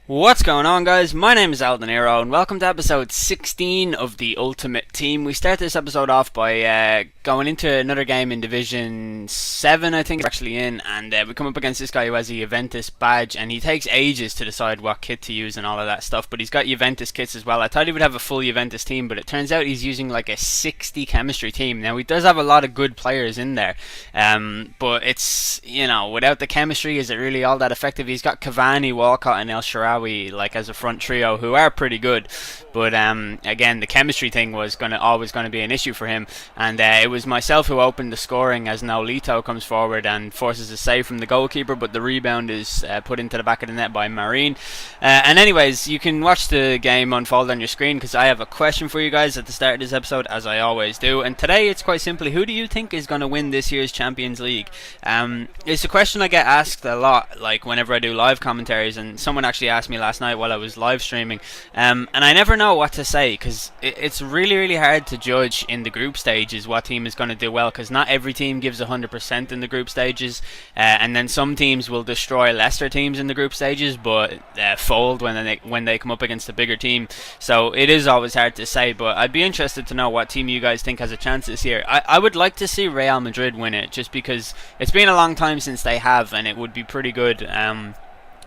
What's going on, guys? My name is Aldenero, and welcome to episode 16 of the Ultimate Team. We start this episode off by going into another game in Division 7, I think, we're actually in, and we come up against this guy who has a Juventus badge, and he takes ages to decide what kit to use and all of that stuff, but he's got Juventus kits as well. I thought he would have a full Juventus team, but it turns out he's using like a 60 chemistry team. Now, he does have a lot of good players in there, but it's, without the chemistry, is it really all that effective? He's got Cavani, Walcott, and El Shaarawy like as a front trio who are pretty good, but again, the chemistry thing was always going to be an issue for him, and it was myself who opened the scoring as Nolito comes forward and forces a save from the goalkeeper, but the rebound is put into the back of the net by Marine. And anyways, you can watch the game unfold on your screen because I have a question for you guys at the start of this episode, as I always do, and today it's quite simply, who do you think is going to win this year's Champions League? It's a question I get asked a lot, like whenever I do live commentaries, and someone actually asked me last night while I was live streaming, and I never know what to say because it's really hard to judge in the group stages what team is going to do well, because not every team gives 100% in the group stages, and then some teams will destroy lesser teams in the group stages but fold when they come up against a bigger team. So it is always hard to say, but I'd be interested to know what team you guys think has a chance this year. I would like to see Real Madrid win it, just because it's been a long time since they have, and it would be pretty good.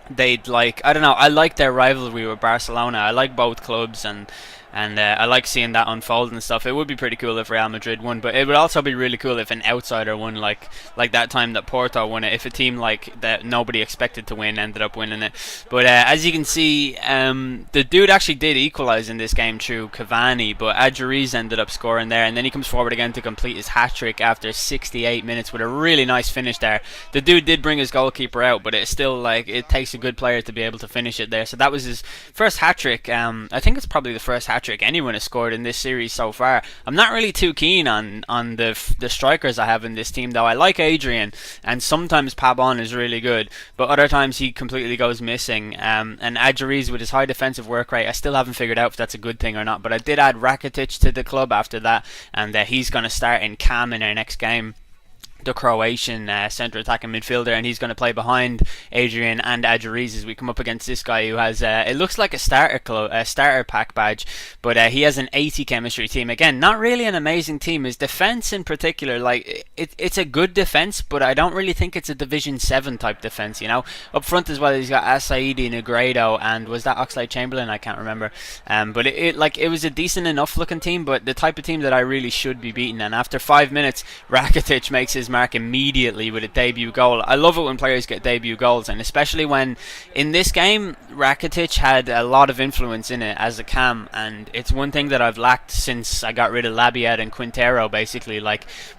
They'd I don't know, I like their rivalry with Barcelona. I like both clubs, and I like seeing that unfold and stuff. It would be pretty cool if Real Madrid won, but it would also be really cool if an outsider won, like that time that Porto won it. If a team like that nobody expected to win ended up winning it. But as you can see, the dude actually did equalise in this game through Cavani, but Adjuriz ended up scoring there, and then he comes forward again to complete his hat-trick after 68 minutes with a really nice finish there. The dude did bring his goalkeeper out, but it's still it takes a good player to be able to finish it there. So that was his first hat-trick. I think it's probably the first hat-trick anyone has scored in this series so far. I'm not really too keen on the strikers I have in this team, though. I like Adrian, and sometimes Pabon is really good, but other times he completely goes missing. And Adjuriz with his high defensive work rate, I still haven't figured out if that's a good thing or not, but I did add Rakitic to the club after that, and he's going to start in Cam in our next game, the Croatian centre attacking midfielder, and he's going to play behind Adrian and Adjuriz as we come up against this guy who has it looks like a starter pack badge, but he has an 80 chemistry team. Again, not really an amazing team. His defense in particular, it's a good defense, but I don't really think it's a Division 7 type defense. Up front as well, he's got Asaidi, Negredo, and was that Oxlade-Chamberlain? I can't remember. But it was a decent enough looking team, but the type of team that I really should be beating. And after 5 minutes, Rakitic makes his mark immediately with a debut goal. I love it when players get debut goals, and especially when in this game Rakitic had a lot of influence in it as a cam, and it's one thing that I've lacked since I got rid of Labiat and Quintero. Basically,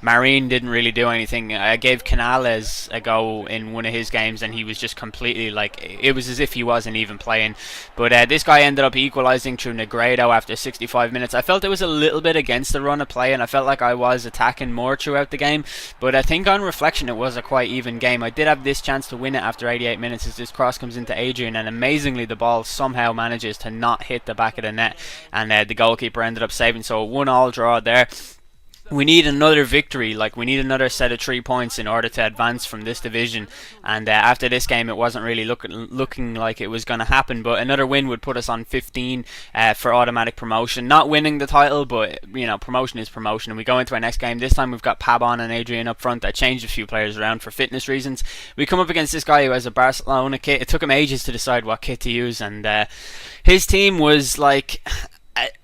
Marine didn't really do anything. I gave Canales a go in one of his games, and he was just completely it was as if he wasn't even playing. But this guy ended up equalising through Negredo after 65 minutes. I felt it was a little bit against the run of play, and I felt like I was attacking more throughout the game, but I think on reflection it was a quite even game. I did have this chance to win it after 88 minutes as this cross comes into Adrian, and amazingly the ball somehow manages to not hit the back of the net, and the goalkeeper ended up saving. So a 1-1 draw there. We need another victory, we need another set of 3 points in order to advance from this division, and after this game it wasn't really looking like it was going to happen, but another win would put us on 15 for automatic promotion. Not winning the title, but promotion is promotion, and we go into our next game. This time we've got Pabon and Adrian up front. I changed a few players around for fitness reasons. We come up against this guy who has a Barcelona kit. It took him ages to decide what kit to use, and his team was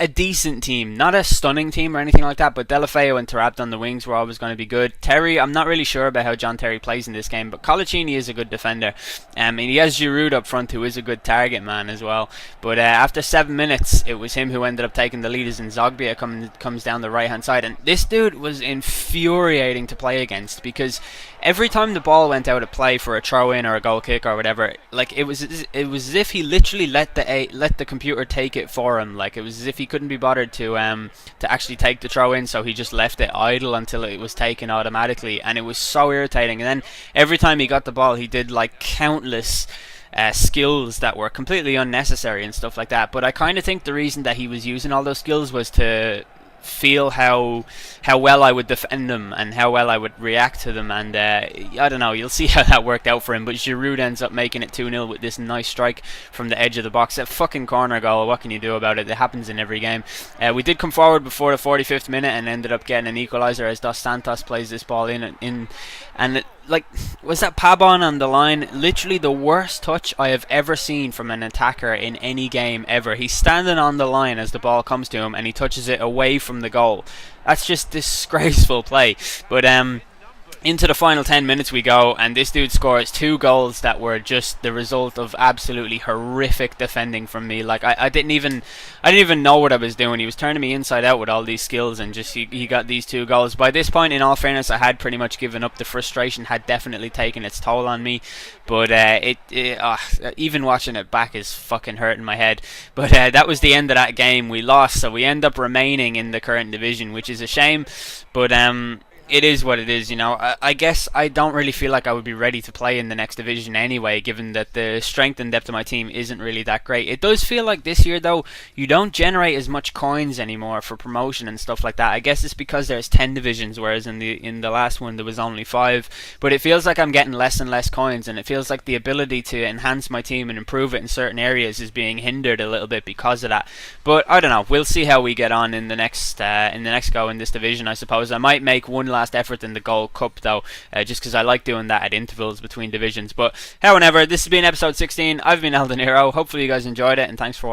a decent team, not a stunning team or anything like that, but Delafeo and Tarabta on the wings were always going to be good. Terry, I'm not really sure about how John Terry plays in this game, but Colaccini is a good defender, and he has Giroud up front, who is a good target man as well. But after 7 minutes, it was him who ended up taking the lead as Zogbia comes down the right hand side, and this dude was infuriating to play against, because every time the ball went out of play for a throw in or a goal kick or whatever, it was as if he literally let the computer take it for him. It was as if he couldn't be bothered to actually take the throw in, so he just left it idle until it was taken automatically, and it was so irritating. And then every time he got the ball, he did countless skills that were completely unnecessary and stuff like that. But I kind of think the reason that he was using all those skills was to feel how well I would defend them and how well I would react to them. And I don't know, you'll see how that worked out for him. But Giroud ends up making it 2-0 with this nice strike from the edge of the box. A fucking corner goal. What can you do about it? It happens in every game. We did come forward before the 45th minute and ended up getting an equaliser as Dos Santos plays this ball in and it, like, was that Pabon on the line? Literally the worst touch I have ever seen from an attacker in any game ever. He's standing on the line as the ball comes to him and he touches it away from the goal. That's just disgraceful play. But into the final 10 minutes we go, and this dude scores 2 goals that were just the result of absolutely horrific defending from me. Like, I didn't even know what I was doing. He was turning me inside out with all these skills, and just he got these 2 goals. By this point, in all fairness, I had pretty much given up. The frustration had definitely taken its toll on me, but even watching it back is fucking hurting my head. But that was the end of that game. We lost, so we end up remaining in the current division, which is a shame, but it is what it is, you know. I guess I don't really feel like I would be ready to play in the next division anyway, given that the strength and depth of my team isn't really that great. It does feel like this year, though, you don't generate as much coins anymore for promotion and stuff like that. I guess it's because there's 10 divisions, whereas in the last one there was only 5. But it feels like I'm getting less and less coins, and it feels like the ability to enhance my team and improve it in certain areas is being hindered a little bit because of that. But I don't know. We'll see how we get on in the next go in this division, I suppose. I might make one last effort in the Gold Cup, though, just because I like doing that at intervals between divisions. But however, this has been episode 16. I've been Elden Hero. Hopefully you guys enjoyed it, and thanks for watching.